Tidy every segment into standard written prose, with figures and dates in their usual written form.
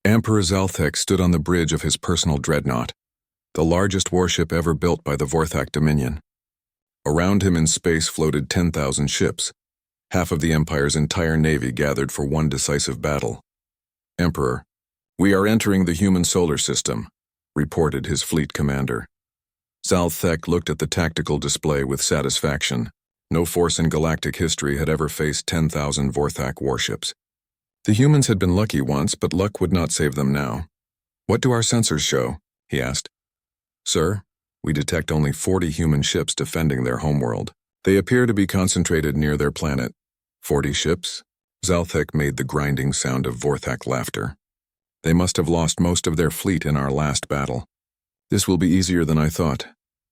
Emperor Zalthek stood on the bridge of his personal dreadnought, the largest warship ever built by the Vorthak Dominion. Around him in space floated 10,000 ships, half of the Empire's entire navy gathered for one decisive battle. "Emperor, we are entering the human solar system," reported his fleet commander. Zalthek looked at the tactical display with satisfaction. No force in galactic history had ever faced 10,000 Vorthak warships. The humans had been lucky once, but luck would not save them now. "What do our sensors show?" he asked. "Sir, we detect only 40 human ships defending their homeworld. They appear to be concentrated near their planet." 40 ships? Zalthek made the grinding sound of Vorthak laughter. "They must have lost most of their fleet in our last battle. This will be easier than I thought."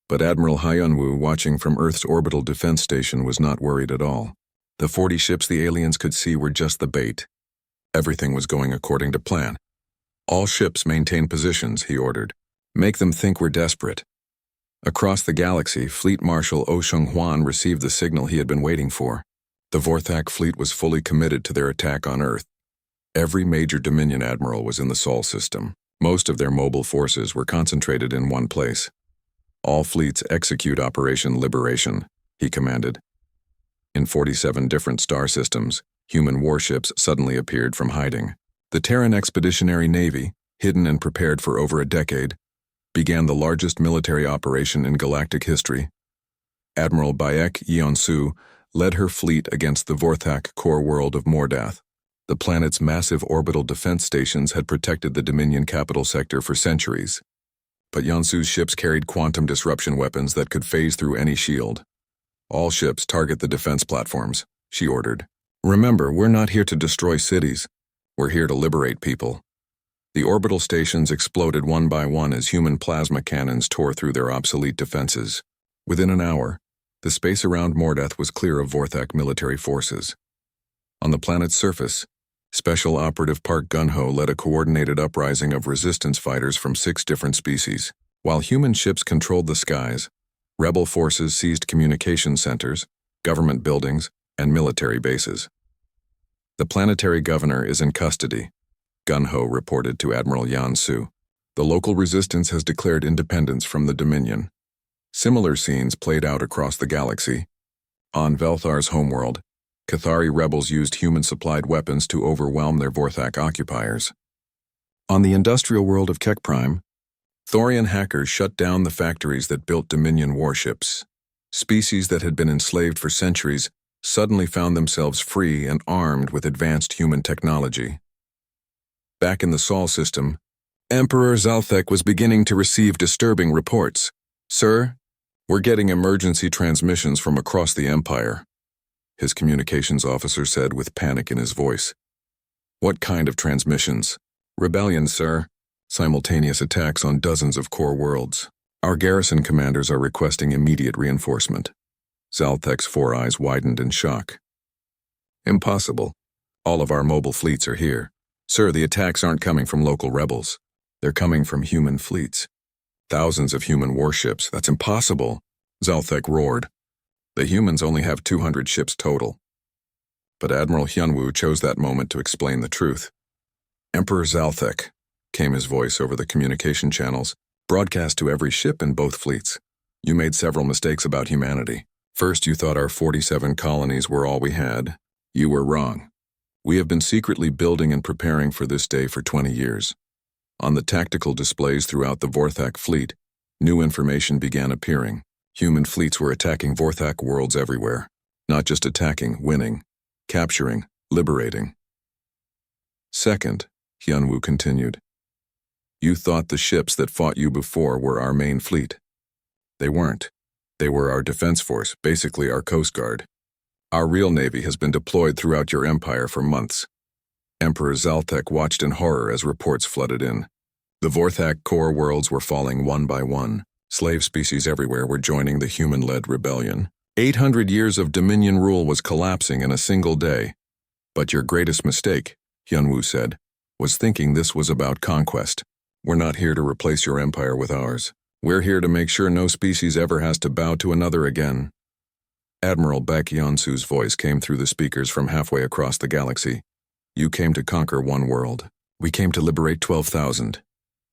But Admiral Hyunwoo, watching from Earth's orbital defense station, was not worried at all. The 40 ships the aliens could see were just the bait. Everything was going according to plan. "All ships maintain positions," he ordered. "Make them think we're desperate." Across the galaxy, Fleet Marshal Oh Seung-hwan received the signal he had been waiting for. The Vorthak fleet was fully committed to their attack on Earth. Every major Dominion admiral was in the Sol system. Most of their mobile forces were concentrated in one place. "All fleets execute Operation Liberation," he commanded. In 47 different star systems, human warships suddenly appeared from hiding. The Terran Expeditionary Navy, hidden and prepared for over a decade, began the largest military operation in galactic history. Admiral Bayek Yeonsu led her fleet against the Vorthak core world of Mordath. The planet's massive orbital defense stations had protected the Dominion capital sector for centuries. But Yeonsu's ships carried quantum disruption weapons that could phase through any shield. "All ships target the defense platforms," she ordered. "Remember, we're not here to destroy cities. We're here to liberate people." The orbital stations exploded one by one as human plasma cannons tore through their obsolete defenses. Within an hour, the space around Mordath was clear of Vorthak military forces. On the planet's surface, Special Operative Park Gun-Ho led a coordinated uprising of resistance fighters from 6 different species. While human ships controlled the skies, rebel forces seized communication centers, government buildings, and military bases. "The planetary governor is in custody," Gun-Ho reported to Admiral Yeonsu. "The local resistance has declared independence from the Dominion." Similar scenes played out across the galaxy. On Velthar's homeworld, Cathari rebels used human-supplied weapons to overwhelm their Vorthak occupiers. On the industrial world of Kek Prime, Thorian hackers shut down the factories that built Dominion warships. Species that had been enslaved for centuries suddenly found themselves free and armed with advanced human technology. Back in the Sol system, Emperor Zalthek was beginning to receive disturbing reports. "Sir, we're getting emergency transmissions from across the Empire," his communications officer said with panic in his voice. "What kind of transmissions?" "Rebellion, sir. Simultaneous attacks on dozens of core worlds. Our garrison commanders are requesting immediate reinforcement." Zalthek's 4 eyes widened in shock. "Impossible. All of our mobile fleets are here. Sir, the attacks aren't coming from local rebels. They're coming from human fleets. Thousands of human warships. That's impossible," Zalthek roared. "The humans only have 200 ships total." But Admiral Hyunwoo chose that moment to explain the truth. "Emperor Zalthek," came his voice over the communication channels, broadcast to every ship in both fleets. "You made several mistakes about humanity. First, you thought our 47 colonies were all we had. You were wrong. We have been secretly building and preparing for this day for 20 years. On the tactical displays throughout the Vorthak fleet, new information began appearing. Human fleets were attacking Vorthak worlds everywhere. Not just attacking, winning, capturing, liberating." "Second," Hyunwoo continued, "you thought the ships that fought you before were our main fleet. They weren't. They were our defense force, basically our Coast Guard. Our real navy has been deployed throughout your empire for months." Emperor Zalthek watched in horror as reports flooded in. The Vorthak core worlds were falling one by one. Slave species everywhere were joining the human-led rebellion. 800 years of Dominion rule was collapsing in a single day. "But your greatest mistake," Hyunwoo said, "was thinking this was about conquest. We're not here to replace your empire with ours. We're here to make sure no species ever has to bow to another again." Admiral Baek Yeonsu's voice came through the speakers from halfway across the galaxy. "You came to conquer one world. We came to liberate 12,000.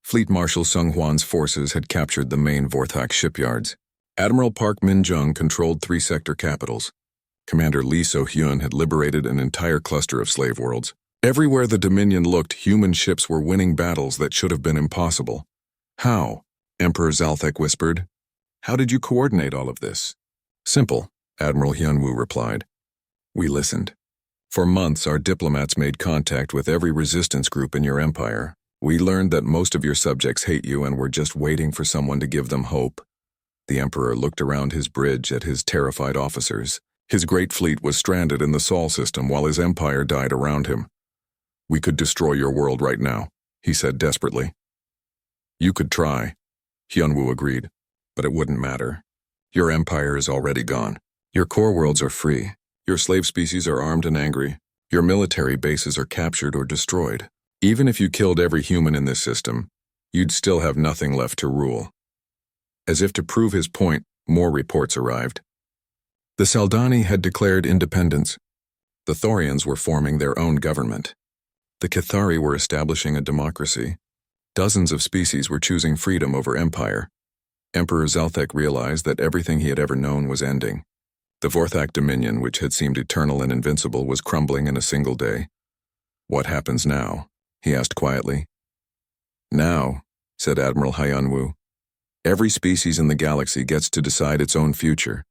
Fleet Marshal Sung Hwan's forces had captured the main Vorthak shipyards. Admiral Park Min-jung controlled 3 sector capitals. Commander Lee So-hyun had liberated an entire cluster of slave worlds. Everywhere the Dominion looked, human ships were winning battles that should have been impossible. How? Emperor Zalthek whispered. How did you coordinate all of this? Simple, Admiral Hyunwoo replied. We listened. For months, our diplomats made contact with every resistance group in your empire. We learned that most of your subjects hate you and were just waiting for someone to give them hope. The Emperor looked around his bridge at his terrified officers. His great fleet was stranded in the Sol system while his empire died around him. We could destroy your world right now, he said desperately. You could try, Hyunwoo agreed, but it wouldn't matter. Your empire is already gone. Your core worlds are free. Your slave species are armed and angry. Your military bases are captured or destroyed. Even if you killed every human in this system, you'd still have nothing left to rule. As if to prove his point, more reports arrived. The Saldani had declared independence. The Thorians were forming their own government. The Cathari were establishing a democracy. Dozens of species were choosing freedom over empire. Emperor Zalthek realized that everything he had ever known was ending. The Vorthak dominion, which had seemed eternal and invincible, was crumbling in a single day. What happens now? He asked quietly. Now, said Admiral Hyunwoo, every species in the galaxy gets to decide its own future.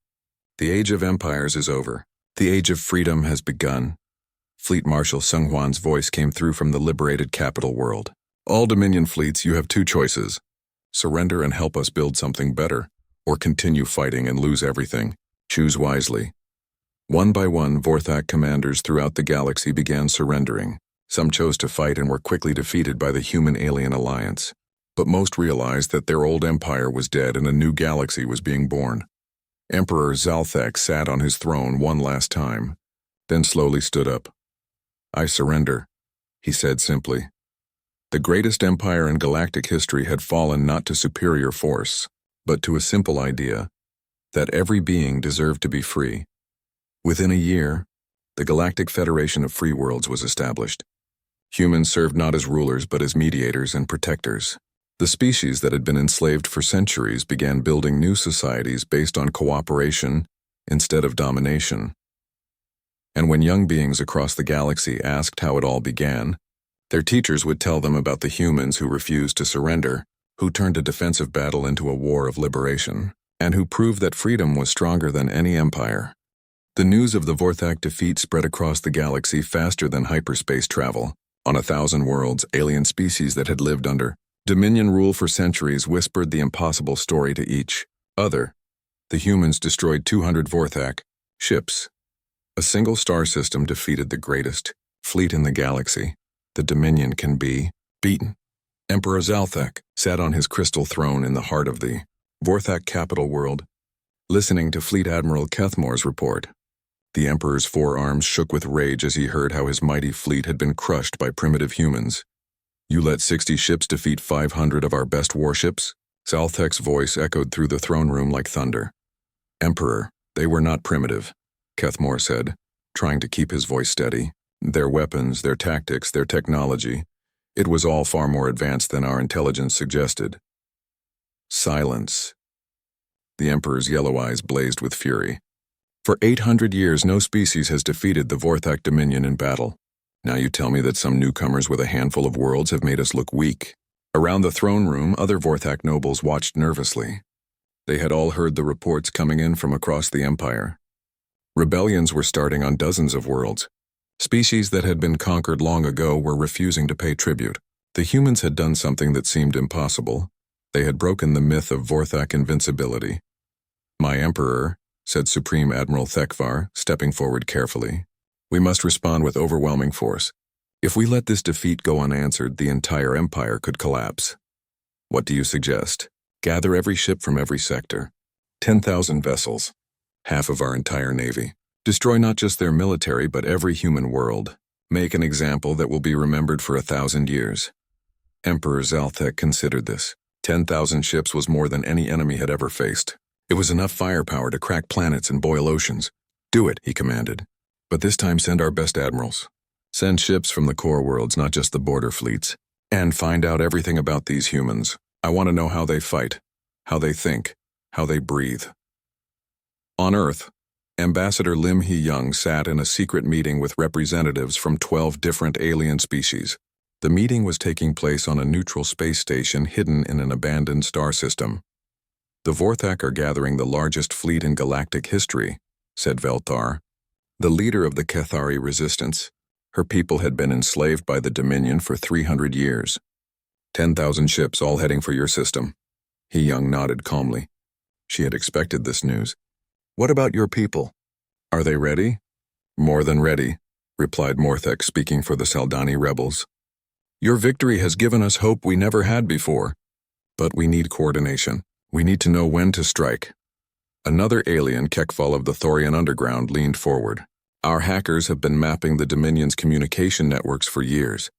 The age of empires is over. The age of freedom has begun. Fleet Marshal Sung Hwan's voice came through from the liberated capital world. All Dominion fleets, you have 2 choices. Surrender and help us build something better, or continue fighting and lose everything. Choose wisely. One by one, Vorthak commanders throughout the galaxy began surrendering. Some chose to fight and were quickly defeated by the human-alien alliance. But most realized that their old empire was dead and a new galaxy was being born. Emperor Zalthek sat on his throne one last time, then slowly stood up. I surrender, he said simply. The greatest empire in galactic history had fallen not to superior force, but to a simple idea, that every being deserved to be free. Within a year, the Galactic Federation of Free Worlds was established. Humans served not as rulers but as mediators and protectors. The species that had been enslaved for centuries began building new societies based on cooperation instead of domination. And when young beings across the galaxy asked how it all began, their teachers would tell them about the humans who refused to surrender, who turned a defensive battle into a war of liberation, and who proved that freedom was stronger than any empire. The news of the Vorthak defeat spread across the galaxy faster than hyperspace travel. On 1,000 worlds, alien species that had lived under Dominion rule for centuries whispered the impossible story to each other. The humans destroyed 200 Vorthak ships. A single star system defeated the greatest fleet in the galaxy. The Dominion can be beaten. Emperor Zalthek sat on his crystal throne in the heart of the Vorthak capital world, listening to Fleet Admiral Kethmore's report. The Emperor's forearms shook with rage as he heard how his mighty fleet had been crushed by primitive humans. You let 60 ships defeat 500 of our best warships? Zalthek's voice echoed through the throne room like thunder. Emperor, they were not primitive, Kethmore said, trying to keep his voice steady. Their weapons, their tactics, their technology, it was all far more advanced than our intelligence suggested. Silence. The Emperor's yellow eyes blazed with fury. For 800 years, no species has defeated the Vorthak Dominion in battle. Now you tell me that some newcomers with a handful of worlds have made us look weak. Around the throne room, other Vorthak nobles watched nervously. They had all heard the reports coming in from across the Empire. Rebellions were starting on dozens of worlds. Species that had been conquered long ago were refusing to pay tribute. The humans had done something that seemed impossible. They had broken the myth of Vorthak invincibility. My Emperor, said Supreme Admiral Thekvar, stepping forward carefully, we must respond with overwhelming force. If we let this defeat go unanswered, the entire empire could collapse. What do you suggest? Gather every ship from every sector. 10,000 vessels. Half of our entire navy. Destroy not just their military, but every human world. Make an example that will be remembered for 1,000 years. Emperor Zalthek considered this. 10,000 ships was more than any enemy had ever faced. It was enough firepower to crack planets and boil oceans. Do it, he commanded. But this time send our best admirals. Send ships from the core worlds, not just the border fleets. And find out everything about these humans. I want to know how they fight, how they think, how they breathe. On Earth, Ambassador Lim Hee-young sat in a secret meeting with representatives from 12 different alien species. The meeting was taking place on a neutral space station hidden in an abandoned star system. The Vorthak are gathering the largest fleet in galactic history, said Velthar, the leader of the Cathari resistance. Her people had been enslaved by the Dominion for 300 years. 10,000 ships all heading for your system. Hee-young nodded calmly. She had expected this news. What about your people? Are they ready? More than ready, replied Morthek, speaking for the Saldani rebels. Your victory has given us hope we never had before. But we need coordination. We need to know when to strike. Another alien, Kekfal of the Thorian Underground, leaned forward. Our hackers have been mapping the Dominion's communication networks for years.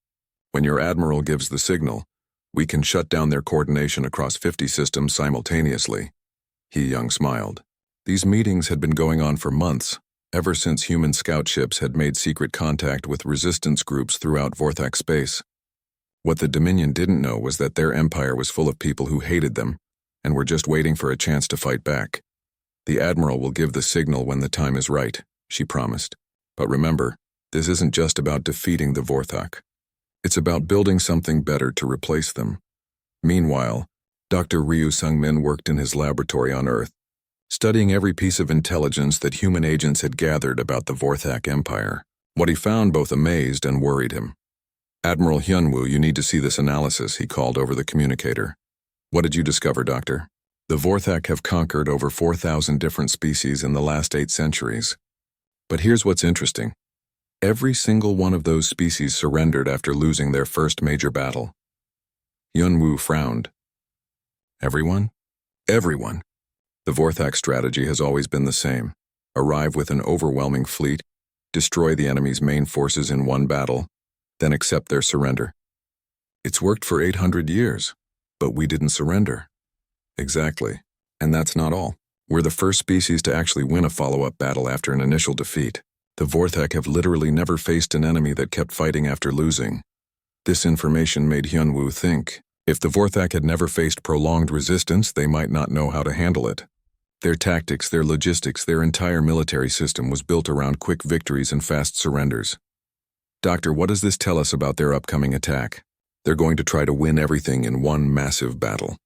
When your admiral gives the signal, we can shut down their coordination across 50 systems simultaneously. Hee-young smiled. These meetings had been going on for months, ever since human scout ships had made secret contact with resistance groups throughout Vorthak space. What the Dominion didn't know was that their empire was full of people who hated them, and were just waiting for a chance to fight back. The Admiral will give the signal when the time is right, she promised. But remember, this isn't just about defeating the Vorthak. It's about building something better to replace them. Meanwhile, Dr. Ryu Sung-min worked in his laboratory on Earth, studying every piece of intelligence that human agents had gathered about the Vorthak Empire. What he found both amazed and worried him. Admiral Hyunwoo, you need to see this analysis, he called over the communicator. What did you discover, Doctor? The Vorthak have conquered over 4,000 different species in the last 8 centuries. But here's what's interesting. Every single one of those species surrendered after losing their first major battle. Hyunwoo frowned. Everyone? Everyone. The Vorthak strategy has always been the same. Arrive with an overwhelming fleet, destroy the enemy's main forces in one battle, then accept their surrender. It's worked for 800 years, but we didn't surrender. Exactly. And that's not all. We're the first species to actually win a follow-up battle after an initial defeat. The Vorthak have literally never faced an enemy that kept fighting after losing. This information made Hyunwoo think, if the Vorthak had never faced prolonged resistance, they might not know how to handle it. Their tactics, their logistics, their entire military system was built around quick victories and fast surrenders. Doctor, what does this tell us about their upcoming attack? They're going to try to win everything in one massive battle.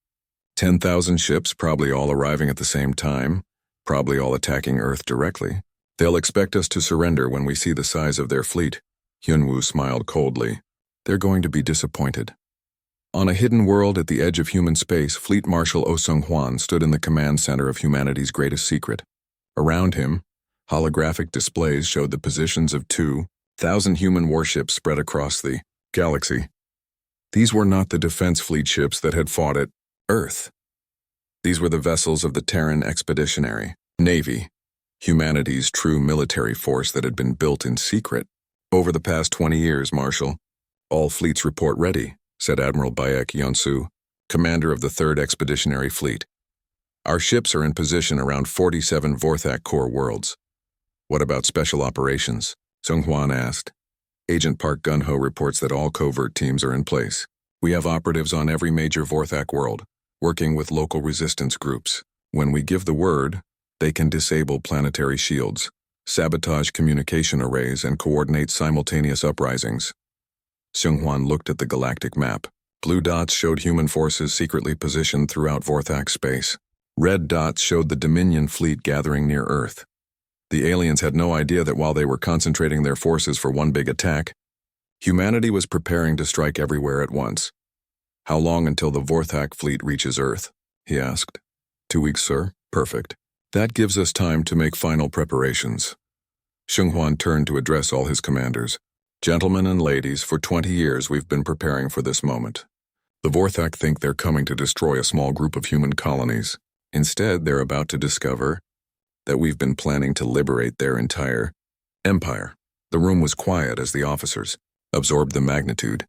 10,000 ships, probably all arriving at the same time, probably all attacking Earth directly. They'll expect us to surrender when we see the size of their fleet. Hyunwoo smiled coldly. They're going to be disappointed. On a hidden world at the edge of human space, Fleet Marshal Oh Sung-hwan stood in the command center of humanity's greatest secret. Around him, holographic displays showed the positions of 2,000 human warships spread across the galaxy. These were not the defense fleet ships that had fought at Earth. These were the vessels of the Terran Expeditionary Navy, humanity's true military force that had been built in secret. Over the past 20 years, Marshal, all fleets report ready, said Admiral Bayek Yeonsu, commander of the 3rd Expeditionary Fleet. Our ships are in position around 47 Vorthak core worlds. What about special operations? Sung-hwan asked. Agent Park Gun-ho reports that all covert teams are in place. We have operatives on every major Vorthak world, working with local resistance groups. When we give the word, they can disable planetary shields, sabotage communication arrays, and coordinate simultaneous uprisings. Seung-hwan looked at the galactic map. Blue dots showed human forces secretly positioned throughout Vorthak space. Red dots showed the Dominion fleet gathering near Earth. The aliens had no idea that while they were concentrating their forces for one big attack, humanity was preparing to strike everywhere at once. How long until the Vorthak fleet reaches Earth? He asked. 2 weeks, sir. Perfect. That gives us time to make final preparations. Seung-hwan turned to address all his commanders. Gentlemen and ladies, for 20 years we've been preparing for this moment. The Vorthak think they're coming to destroy a small group of human colonies. Instead, they're about to discover that we've been planning to liberate their entire empire. The room was quiet as the officers absorbed the magnitude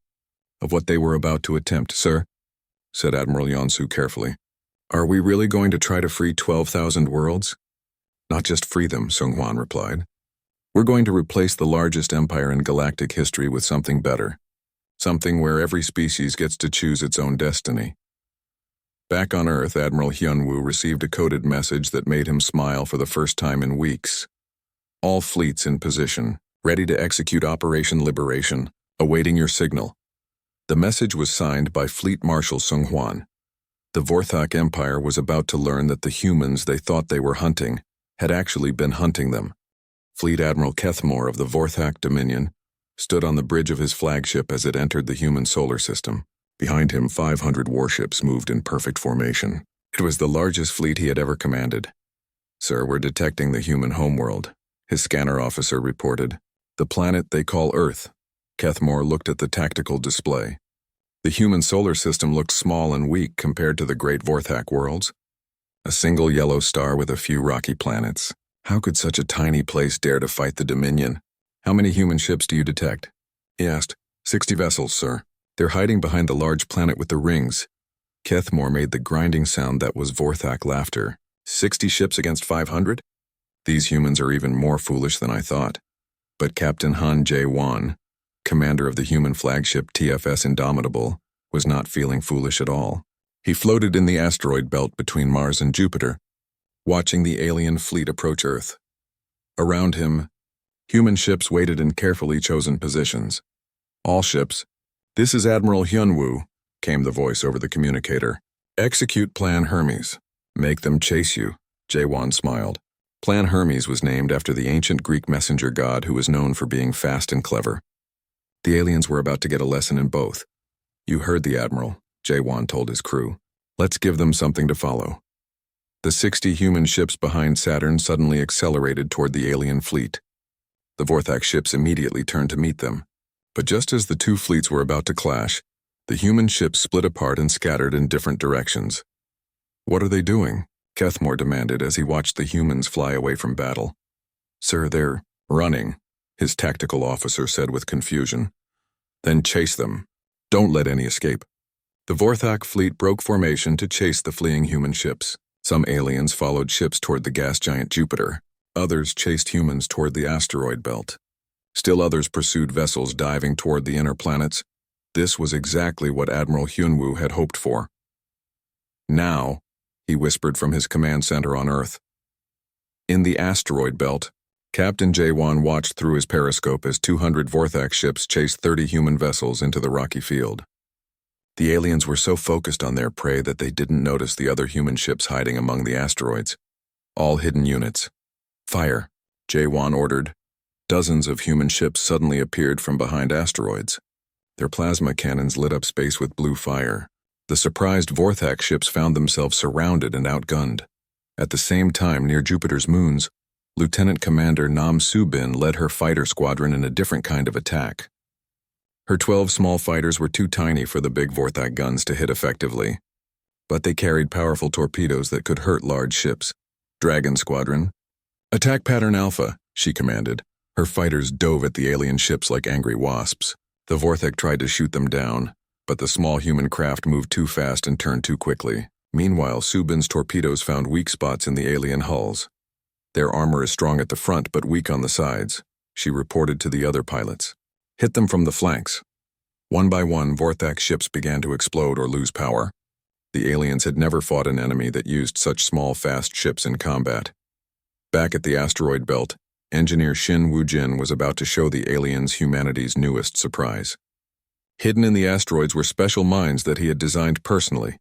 of what they were about to attempt. Sir, said Admiral Yeonsu carefully, are we really going to try to free 12,000 worlds? Not just free them, Sung-hwan replied. We're going to replace the largest empire in galactic history with something better. Something where every species gets to choose its own destiny. Back on Earth, Admiral Hyunwoo received a coded message that made him smile for the first time in weeks. All fleets in position, ready to execute Operation Liberation, awaiting your signal. The message was signed by Fleet Marshal Sung Hwan. The Vorthak Empire was about to learn that the humans they thought they were hunting had actually been hunting them. Fleet Admiral Kethmore of the Vorthak Dominion stood on the bridge of his flagship as it entered the human solar system. Behind him, 500 warships moved in perfect formation. It was the largest fleet he had ever commanded. "Sir, we're detecting the human homeworld," his scanner officer reported. "The planet they call Earth." Kethmore looked at the tactical display. The human solar system looked small and weak compared to the great Vorthak worlds. A single yellow star with a few rocky planets. How could such a tiny place dare to fight the Dominion? "How many human ships do you detect?" he asked. 60 vessels, sir. They're hiding behind the large planet with the rings." Kethmore made the grinding sound that was Vorthak laughter. 60 ships against 500? These humans are even more foolish than I thought. But Captain Han Jae-won, commander of the human flagship TFS Indomitable, was not feeling foolish at all. He floated in the asteroid belt between Mars and Jupiter, watching the alien fleet approach Earth. Around him, human ships waited in carefully chosen positions. "All ships. This is Admiral Hyunwoo," came the voice over the communicator. "Execute Plan Hermes. Make them chase you," Jae-won smiled. Plan Hermes was named after the ancient Greek messenger god who was known for being fast and clever. The aliens were about to get a lesson in both. "You heard the Admiral," Jae-won told his crew. "Let's give them something to follow." The 60 human ships behind Saturn suddenly accelerated toward the alien fleet. The Vorthak ships immediately turned to meet them. But just as the two fleets were about to clash, the human ships split apart and scattered in different directions. "What are they doing?" Kethmore demanded as he watched the humans fly away from battle. "Sir, they're running," his tactical officer said with confusion. "Then chase them. Don't let any escape." The Vorthak fleet broke formation to chase the fleeing human ships. Some aliens followed ships toward the gas giant Jupiter. Others chased humans toward the asteroid belt. Still others pursued vessels diving toward the inner planets. This was exactly what Admiral Hyunwoo had hoped for. "Now," he whispered from his command center on Earth. In the asteroid belt, Captain Jae-won watched through his periscope as 200 Vorthak ships chased 30 human vessels into the rocky field. The aliens were so focused on their prey that they didn't notice the other human ships hiding among the asteroids. All hidden units. "Fire," Jae-won ordered. Dozens of human ships suddenly appeared from behind asteroids. Their plasma cannons lit up space with blue fire. The surprised Vorthak ships found themselves surrounded and outgunned. At the same time, near Jupiter's moons, Lieutenant Commander Nam Soo-bin led her fighter squadron in a different kind of attack. Her 12 small fighters were too tiny for the big Vorthak guns to hit effectively, but they carried powerful torpedoes that could hurt large ships. "Dragon Squadron, attack pattern Alpha," she commanded. Her fighters dove at the alien ships like angry wasps. The Vorthak tried to shoot them down, but the small human craft moved too fast and turned too quickly. Meanwhile, Subin's torpedoes found weak spots in the alien hulls. "Their armor is strong at the front but weak on the sides," she reported to the other pilots. "Hit them from the flanks." One by one, Vorthak ships began to explode or lose power. The aliens had never fought an enemy that used such small, fast ships in combat. Back at the asteroid belt, Engineer Shin Woo-jin was about to show the aliens humanity's newest surprise. Hidden in the asteroids were special mines that he had designed personally.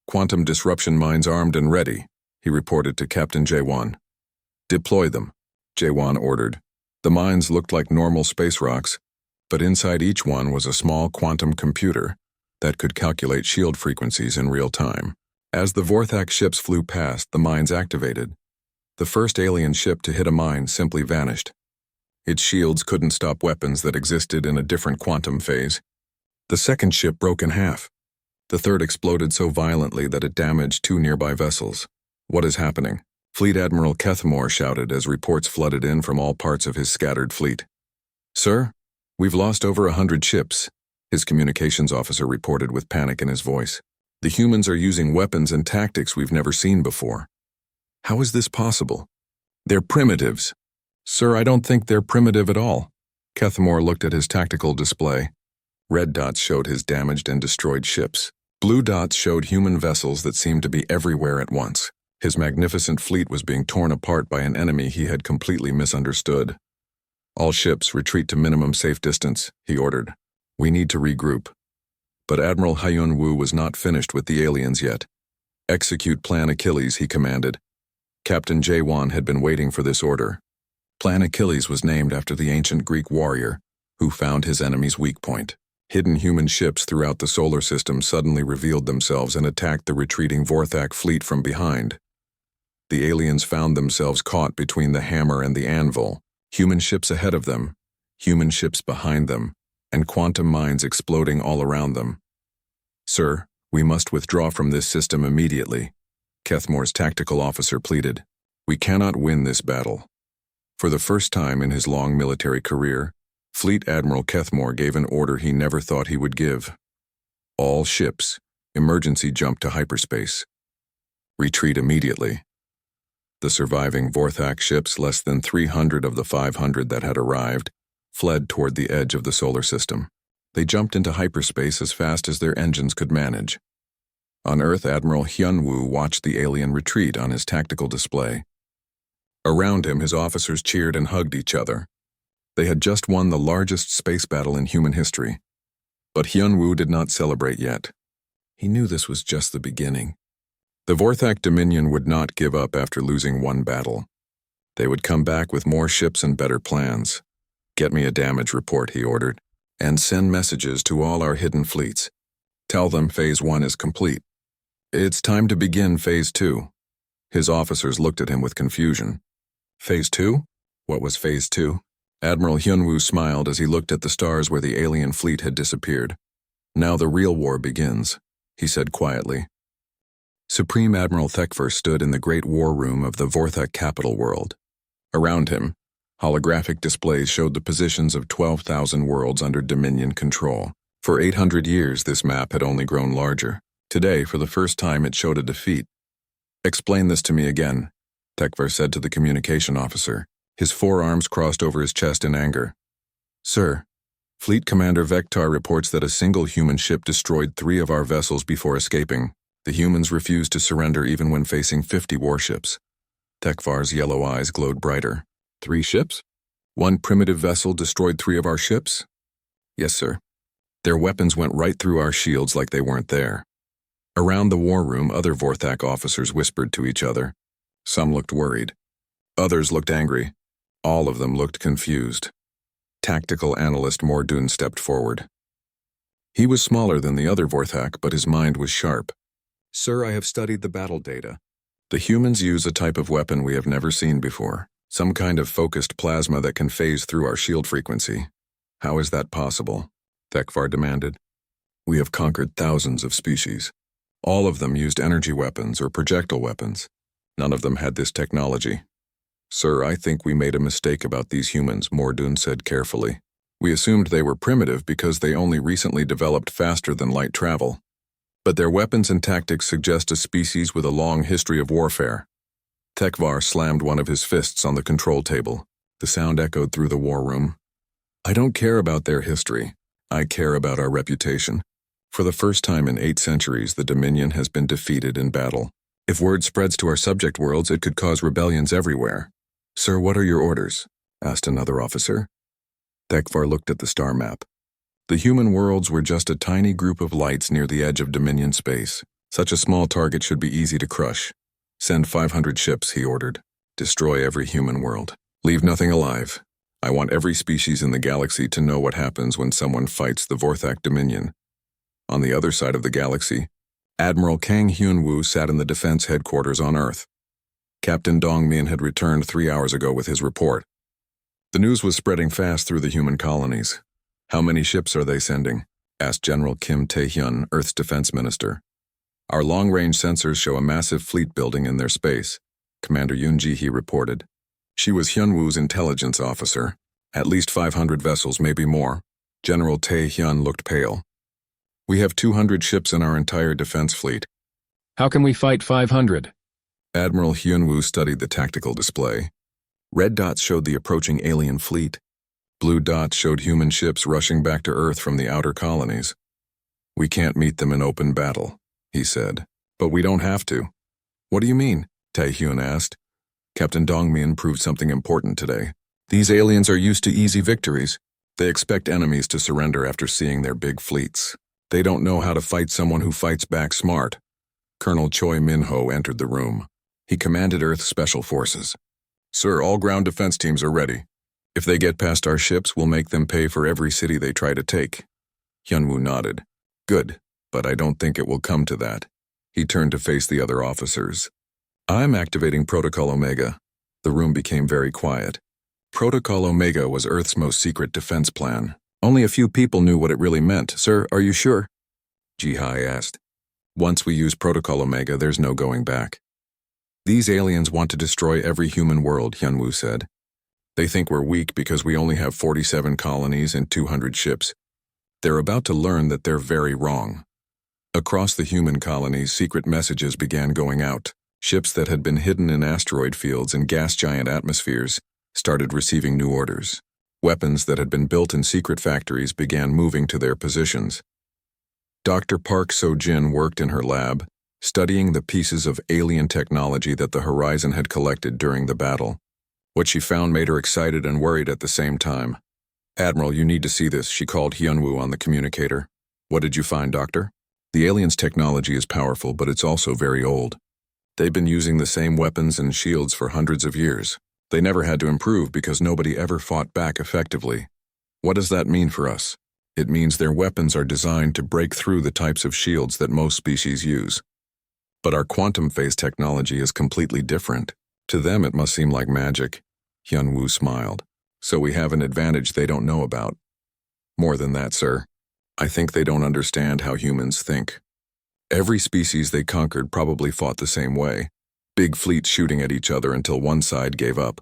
"Quantum disruption mines armed and ready," he reported to Captain Jae-won. "Deploy them," Jae-won ordered. The mines looked like normal space rocks, but inside each one was a small quantum computer that could calculate shield frequencies in real time. As the Vorthak ships flew past, the mines activated. The first alien ship to hit a mine simply vanished. Its shields couldn't stop weapons that existed in a different quantum phase. The second ship broke in half. The third exploded so violently that it damaged 2 nearby vessels. "What is happening?" Fleet Admiral Kethmore shouted as reports flooded in from all parts of his scattered fleet. "Sir, we've lost over 100 ships," his communications officer reported with panic in his voice. "The humans are using weapons and tactics we've never seen before." "How is this possible?" "They're primitives. Sir, I don't think they're primitive at all. Kethmore looked at his tactical display. Red dots showed his damaged and destroyed ships. Blue dots showed human vessels that seemed to be everywhere at once. His magnificent fleet was being torn apart by an enemy he had completely misunderstood. All ships retreat to minimum safe distance, he ordered. We need to regroup. But Admiral Hyun Woo was not finished with the aliens yet. Execute Plan Achilles, he commanded. Captain Jae-won had been waiting for this order. Plan Achilles was named after the ancient Greek warrior who found his enemy's weak point. Hidden human ships throughout the solar system suddenly revealed themselves and attacked the retreating Vorthak fleet from behind. The aliens found themselves caught between the hammer and the anvil, human ships ahead of them, human ships behind them, and quantum mines exploding all around them. Sir, we must withdraw from this system immediately, Kethmore's tactical officer pleaded. We cannot win this battle. For the first time in his long military career, Fleet Admiral Kethmore gave an order he never thought he would give. All ships, emergency jump to hyperspace. Retreat immediately. The surviving Vorthak ships, less than 300 of the 500 that had arrived, fled toward the edge of the solar system. They jumped into hyperspace as fast as their engines could manage. On Earth, Admiral Hyun-woo watched the alien retreat on his tactical display. Around him, his officers cheered and hugged each other. They had just won the largest space battle in human history. But Hyun-woo did not celebrate yet. He knew this was just the beginning. The Vorthak Dominion would not give up after losing one battle. They would come back with more ships and better plans. Get me a damage report, he ordered, and send messages to all our hidden fleets. Tell them Phase 1 is complete. It's time to begin Phase 2. His officers looked at him with confusion. Phase 2? What was Phase 2? Admiral Hyun-woo smiled as he looked at the stars where the alien fleet had disappeared. Now the real war begins, he said quietly. Supreme Admiral Thekver stood in the great war room of the Vorthak capital world. Around him, holographic displays showed the positions of 12,000 worlds under Dominion control. For 800 years, this map had only grown larger. Today, for the first time, it showed a defeat. Explain this to me again, Thekver said to the communication officer. His forearms crossed over his chest in anger. Sir, Fleet Commander Vektar reports that a single human ship destroyed 3 of our vessels before escaping. The humans refused to surrender even when facing 50 warships. Thekvar's yellow eyes glowed brighter. 3 ships? 1 primitive vessel destroyed 3 of our ships? Yes, sir. Their weapons went right through our shields like they weren't there. Around the war room, other Vorthak officers whispered to each other. Some looked worried. Others looked angry. All of them looked confused. Tactical analyst Mordun stepped forward. He was smaller than the other Vorthak, but his mind was sharp. Sir, I have studied the battle data. The humans use a type of weapon we have never seen before. Some kind of focused plasma that can phase through our shield frequency. How is that possible? Thekvar demanded. We have conquered thousands of species. All of them used energy weapons or projectile weapons. None of them had this technology. Sir, I think we made a mistake about these humans, Mordun said carefully. We assumed they were primitive because they only recently developed faster than light travel. But their weapons and tactics suggest a species with a long history of warfare. Thekvar slammed one of his fists on the control table. The sound echoed through the war room. I don't care about their history. I care about our reputation. For the first time in 8 centuries, the Dominion has been defeated in battle. If word spreads to our subject worlds, it could cause rebellions everywhere. Sir, what are your orders? Asked another officer. Thekvar looked at the star map. The human worlds were just a tiny group of lights near the edge of Dominion space. Such a small target should be easy to crush. Send 500 ships, he ordered. Destroy every human world. Leave nothing alive. I want every species in the galaxy to know what happens when someone fights the Vorthak Dominion. On the other side of the galaxy, Admiral Kang Hyun-woo sat in the defense headquarters on Earth. Captain Dong-min had returned 3 hours ago with his report. The news was spreading fast through the human colonies. How many ships are they sending? Asked General Kim Tae-hyun, Earth's defense minister. Our long-range sensors show a massive fleet building in their space, Commander Yoon Ji-hee reported. She was Hyun-woo's intelligence officer. At least 500 vessels, maybe more. General Tae-hyun looked pale. We have 200 ships in our entire defense fleet. How can we fight 500? Admiral Hyun-woo studied the tactical display. Red dots showed the approaching alien fleet. Blue dots showed human ships rushing back to Earth from the outer colonies. "We can't meet them in open battle," he said. "But we don't have to." "What do you mean?" Taehyun asked. "Captain Dongmin proved something important today. These aliens are used to easy victories. They expect enemies to surrender after seeing their big fleets. They don't know how to fight someone who fights back smart." Colonel Choi Min-ho entered the room. He commanded Earth Special Forces. "Sir, all ground defense teams are ready. If they get past our ships, we'll make them pay for every city they try to take." Hyunwoo nodded. "Good, but I don't think it will come to that." He turned to face the other officers. "I'm activating Protocol Omega." The room became very quiet. Protocol Omega was Earth's most secret defense plan. Only a few people knew what it really meant. "Sir, are you sure?" Ji-hai asked. "Once we use Protocol Omega, there's no going back." "These aliens want to destroy every human world," Hyunwoo said. "They think we're weak because we only have 47 colonies and 200 ships. They're about to learn that they're very wrong." Across the human colonies, secret messages began going out. Ships that had been hidden in asteroid fields and gas giant atmospheres started receiving new orders. Weapons that had been built in secret factories began moving to their positions. Dr. Park So-jin worked in her lab, studying the pieces of alien technology that the Horizon had collected during the battle. What she found made her excited and worried at the same time. "Admiral, you need to see this," she called Hyunwoo on the communicator. "What did you find, Doctor?" "The aliens' technology is powerful, but it's also very old. They've been using the same weapons and shields for hundreds of years. They never had to improve because nobody ever fought back effectively. What does that mean for us? It means their weapons are designed to break through the types of shields that most species use. But our quantum phase technology is completely different. To them it must seem like magic." Hyunwoo smiled. "So we have an advantage they don't know about." "More than that, sir. I think they don't understand how humans think. Every species they conquered probably fought the same way. Big fleets shooting at each other until one side gave up.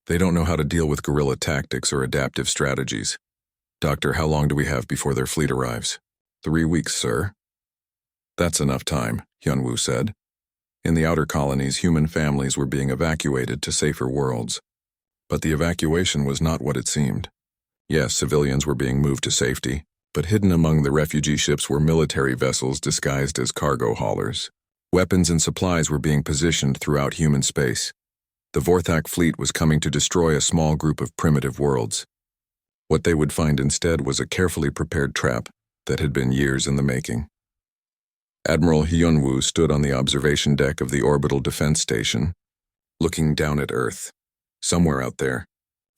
They don't know how to deal with guerrilla tactics or adaptive strategies. Doctor, how long do we have before their fleet arrives?" 3 weeks, sir." "That's enough time," Hyunwoo said. In the outer colonies, human families were being evacuated to safer worlds. But the evacuation was not what it seemed. Yes, civilians were being moved to safety, but hidden among the refugee ships were military vessels disguised as cargo haulers. Weapons and supplies were being positioned throughout human space. The Vorthak fleet was coming to destroy a small group of primitive worlds. What they would find instead was a carefully prepared trap that had been years in the making. Admiral Hyunwoo stood on the observation deck of the orbital defense station, looking down at Earth. Somewhere out there,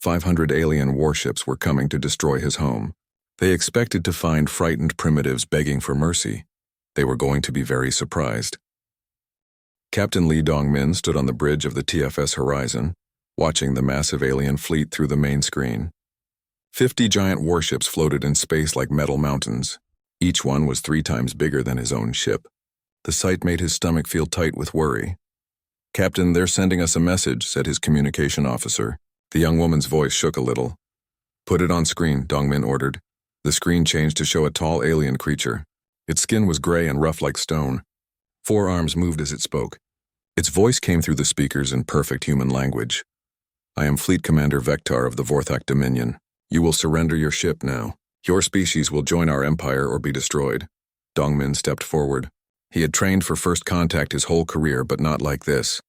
500 alien warships were coming to destroy his home. They expected to find frightened primitives begging for mercy. They were going to be very surprised. Captain Lee Dong-min stood on the bridge of the TFS Horizon, watching the massive alien fleet through the main screen. 50 giant warships floated in space like metal mountains. Each one was 3 times bigger than his own ship. The sight made his stomach feel tight with worry. "Captain, they're sending us a message," said his communication officer. The young woman's voice shook a little. "Put it on screen," Dong-min ordered. The screen changed to show a tall alien creature. Its skin was gray and rough like stone. 4 arms moved as it spoke. Its voice came through the speakers in perfect human language. "I am Fleet Commander Vectar of the Vorthak Dominion. You will surrender your ship now. Your species will join our empire or be destroyed." Dong-min stepped forward. He had trained for first contact his whole career, but not like this.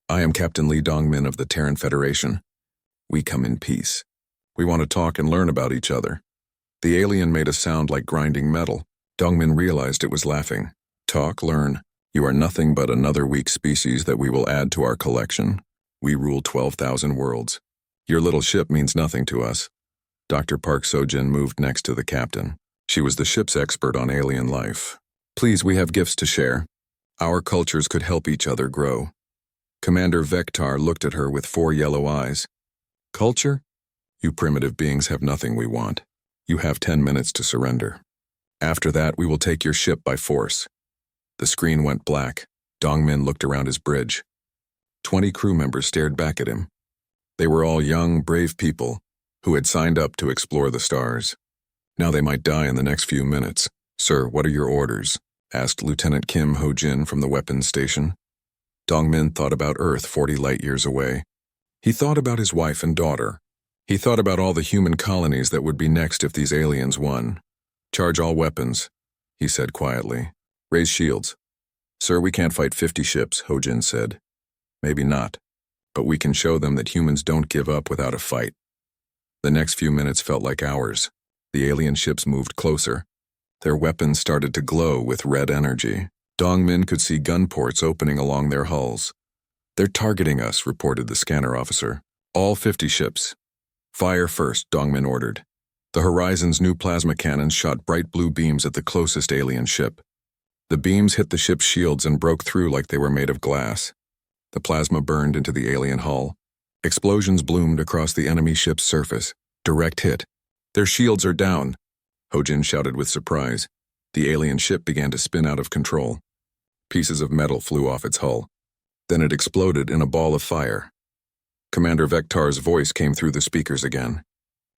"I am Captain Lee Dong-min of the Terran Federation. We come in peace. We want to talk and learn about each other." The alien made a sound like grinding metal. Dong-min realized it was laughing. "Talk, learn. You are nothing but another weak species that we will add to our collection. We rule 12,000 worlds. Your little ship means nothing to us." Dr. Park So-jin moved next to the captain. She was the ship's expert on alien life. "Please, we have gifts to share. Our cultures could help each other grow." Commander Vectar looked at her with 4 yellow eyes. "Culture? You primitive beings have nothing we want. You have 10 minutes to surrender. After that, we will take your ship by force." The screen went black. Dong-min looked around his bridge. 20 crew members stared back at him. They were all young, brave people who had signed up to explore the stars. Now they might die in the next few minutes. "Sir, what are your orders?" asked Lieutenant Kim Ho-jin from the weapons station. Dong-min thought about Earth 40 light-years away. He thought about his wife and daughter. He thought about all the human colonies that would be next if these aliens won. "Charge all weapons," he said quietly. "Raise shields." "Sir, we can't fight 50 ships, Ho-Jin said. "Maybe not, but we can show them that humans don't give up without a fight." The next few minutes felt like hours. The alien ships moved closer. Their weapons started to glow with red energy. Dongmin could see gun ports opening along their hulls. "They're targeting us," reported the scanner officer. "All 50 ships." "Fire first," Dongmin ordered. The Horizon's new plasma cannons shot bright blue beams at the closest alien ship. The beams hit the ship's shields and broke through like they were made of glass. The plasma burned into the alien hull. Explosions bloomed across the enemy ship's surface. Direct hit. "Their shields are down," Ho-Jin shouted with surprise. The alien ship began to spin out of control. Pieces of metal flew off its hull. Then it exploded in a ball of fire. Commander Vektar's voice came through the speakers again.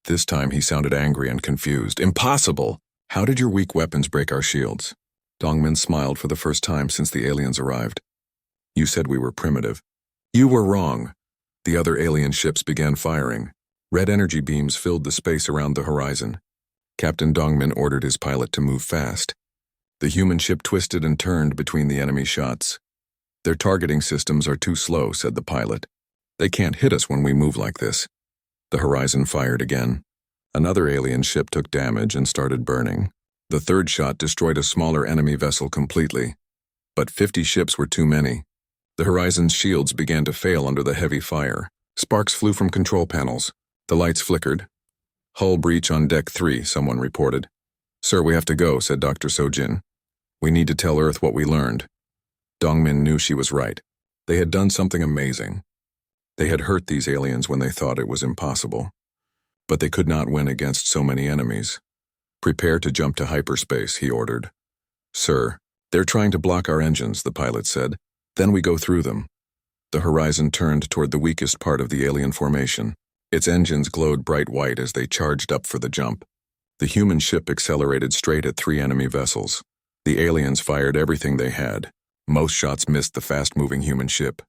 This time he sounded angry and confused. "Impossible! How did your weak weapons break our shields?" Dongmin smiled for the first time since the aliens arrived. "You said we were primitive." "You were wrong." The other alien ships began firing. Red energy beams filled the space around the Horizon. Captain Dongmin ordered his pilot to move fast. The human ship twisted and turned between the enemy shots. "Their targeting systems are too slow," said the pilot. "They can't hit us when we move like this." The Horizon fired again. Another alien ship took damage and started burning. The third shot destroyed a smaller enemy vessel completely. But 50 ships were too many. The Horizon's shields began to fail under the heavy fire. Sparks flew from control panels. The lights flickered. "Hull breach on deck 3, someone reported. "Sir, we have to go," said Dr. Sojin. "We need to tell Earth what we learned." Dongmin knew she was right. They had done something amazing. They had hurt these aliens when they thought it was impossible. But they could not win against so many enemies. "Prepare to jump to hyperspace," he ordered. "Sir, they're trying to block our engines," the pilot said. "Then we go through them." The Horizon turned toward the weakest part of the alien formation. Its engines glowed bright white as they charged up for the jump. The human ship accelerated straight at 3 enemy vessels. The aliens fired everything they had. Most shots missed the fast-moving human ship.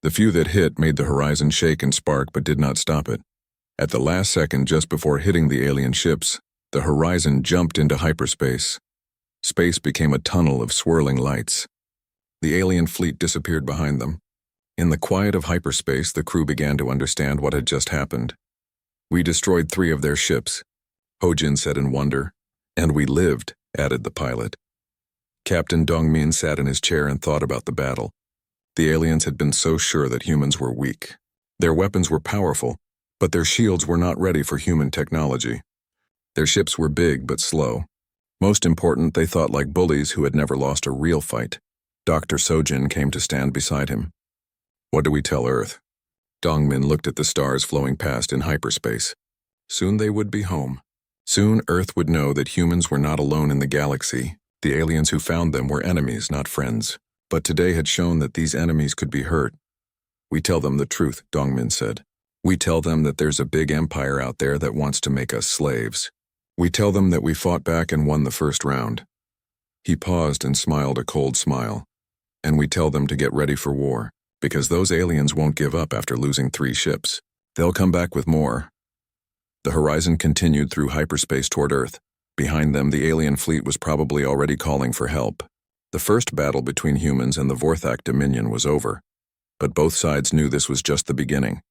The few that hit made the Horizon shake and spark but did not stop it. At the last second just before hitting the alien ships, the Horizon jumped into hyperspace. Space became a tunnel of swirling lights. The alien fleet disappeared behind them. In the quiet of hyperspace, the crew began to understand what had just happened. "We destroyed 3 of their ships," Ho-Jin said in wonder. "And we lived," added the pilot. Captain Dongmin sat in his chair and thought about the battle. The aliens had been so sure that humans were weak. Their weapons were powerful, but their shields were not ready for human technology. Their ships were big but slow. Most important, they thought like bullies who had never lost a real fight. Dr. Sojin came to stand beside him. "What do we tell Earth?" Dongmin looked at the stars flowing past in hyperspace. Soon they would be home. Soon Earth would know that humans were not alone in the galaxy. The aliens who found them were enemies, not friends. But today had shown that these enemies could be hurt. "We tell them the truth," Dongmin said. "We tell them that there's a big empire out there that wants to make us slaves. We tell them that we fought back and won the first round." He paused and smiled a cold smile. "And we tell them to get ready for war, because those aliens won't give up after losing 3 ships. They'll come back with more." The Horizon continued through hyperspace toward Earth. Behind them, the alien fleet was probably already calling for help. The first battle between humans and the Vorthak Dominion was over. But both sides knew this was just the beginning.